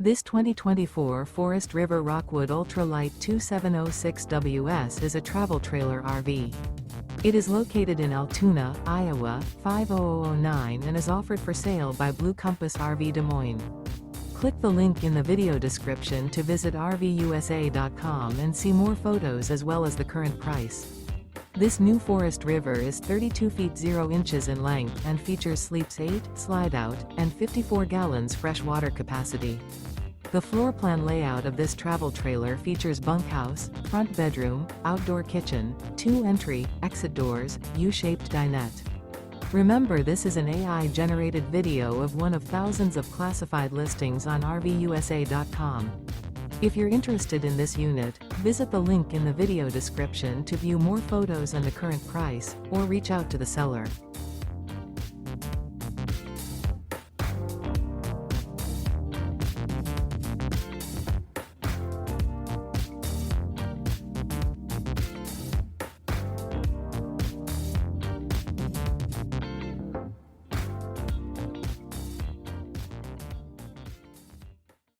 This 2024 Forest River Rockwood Ultralight 2706WS is a travel trailer RV. It is located in Altoona, Iowa, 50009 and is offered for sale by Blue Compass RV Des Moines. Click the link in the video description to visit RVUSA.com and see more photos as well as the current price. This new Forest River is 32 feet 0 inches in length and features sleeps 8, slide-out, and 54 gallons fresh water capacity. The floor plan layout of this travel trailer features bunkhouse, front bedroom, outdoor kitchen, 2 entry, exit doors, U-shaped dinette. Remember, this is an AI-generated video of one of thousands of classified listings on RVUSA.com. If you're interested in this unit, visit the link in the video description to view more photos and the current price, or reach out to the seller.